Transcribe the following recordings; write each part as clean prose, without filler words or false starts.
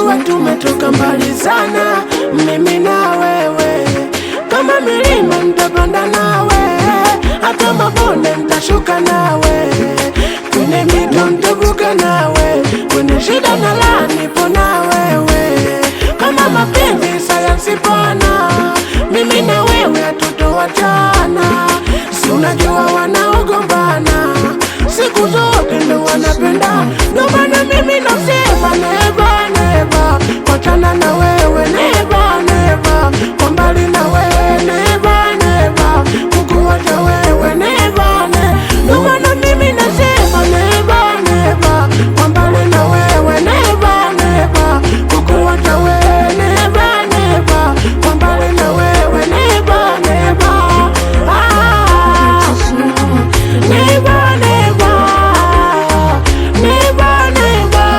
unajua tumetoka mbali sana, mimi na wewe. Kama milima nitapanda nawe, hata mabonde nitashuka nawe, kwenye mito nitavuka nawe, kwenye shida na raha nipo na wewe. Kama mapenzi sayansi pana, mimi na wewe hatutowachana. Si unajua wanaogombana siku zote ndo wanapenda, ndo maana mimi nasema never never kuachana na wewe, never never kwa mbali na wewe, never never kukuacha wewe, never never. Ndo maana mimi nasema never never kwa mbali na wewe, never never kukuacha wewe, never never kwa mbali na wewe, never never. Never never, never never,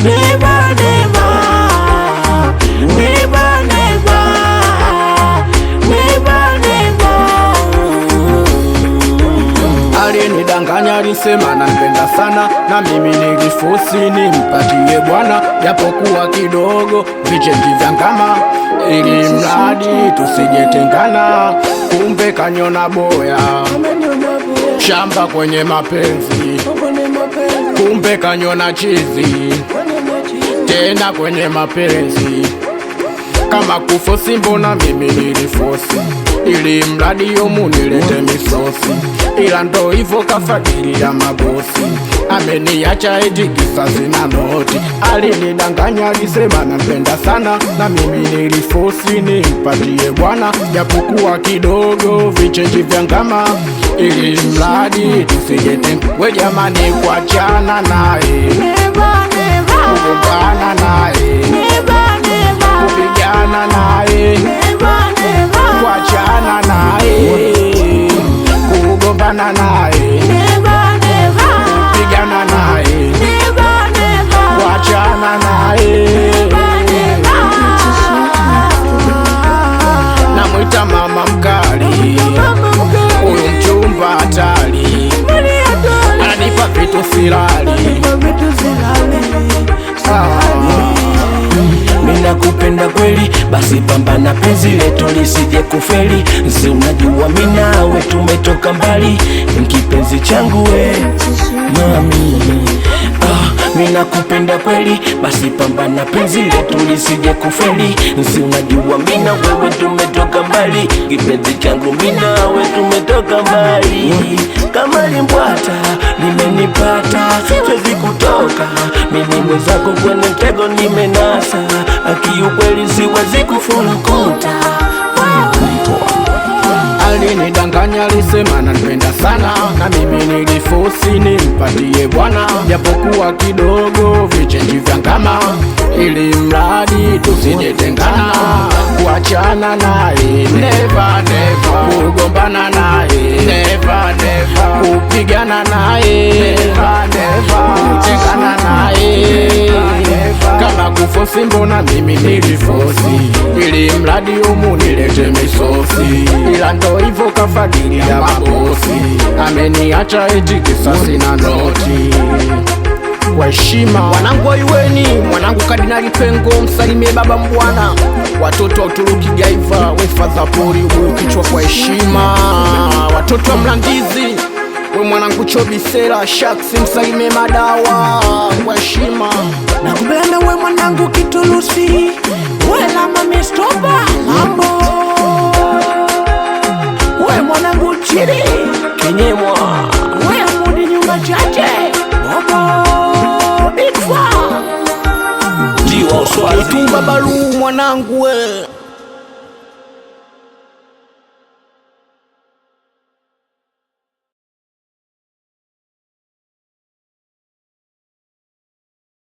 never never, never never, never never. Alinidanganya, alisema ananipenda sana, na mimi nilifosi nimpatie bwana, japokuwa kidogo vichenji vya ngama, ili mradi tusijetengana. Kumbe kanyona boya shamba kwenye mapenzi, kumbe kanyona chizi tena kwenye mapenzi. Kama kufosi mbona mimi nilifosi, ili mradi yomu nilete misosi, ila ndo hivyo kafadhili ya mabosi, ameniacha eti kisasi na noti. Alinidanganya, alisema anapenda sana, na mimi nilifosi nimpatie bwana, japokuwa kidogo vichenji vya ngama, ili mradi tusijetengana. We jamani, kuachana naye, kugombana naye, kupigana naye, kuachana naye, kugombana naye, kupigana naye, kuachana naye. Namwita mama mkali, huyu mchumba hatari, ananipa vitu silali. Mina kupenda kweli, basi pambana penzi letu lisije kufeli. Si unajua mimi nawe tumetoka mbali, kipenzi changu we mami. Mina kupenda kweli, basi pambana penzi letu lisije kufeli. Si unajua mimi na wewe tumetoka mbali, kipenzi changu mimi nawe tumetoka mbali. Kama limbwata limenipata, siwezi kutoka, mimi mwenzako kwenye mtego nimenasa, akiukweli siwezi kufurukuta. Alinidanganya, alisema ananipenda sana, na mimi nilifosi nimpatie bwana, japokuwa kidogo vichenji vya ngama, ili mradi tusijetengana. Kuachana naye never never, kugombana naye never never, kupigana naye never never, kutengana naye. Kama kufosi mbona mimi nilifosi, ili mradi umu nilete misosi, ila ndo hivyo kafadhili ya mabosi, ameniacha eti kisasi na noti. Kwa heshima wanangu wa Iweni, mwanangu Kardinali Pengo, msalimie baba mbwana, watoto wa Uturuki Gaiva, wefadha pori ubuyu kichwa. Kwa heshima watoto wa Mlandizi, we mwanangu Chobisela Shaksi, msalimie Madawa. Kwa heshima nakupenda we mwanangu Kitulusi, we lama mistopa lambo, we mwanangu Chiri Kenyemwa, we mudi nyumba chache Bobo Bigfa Jiwa Uswazi, Tuba Balu mwanangu we.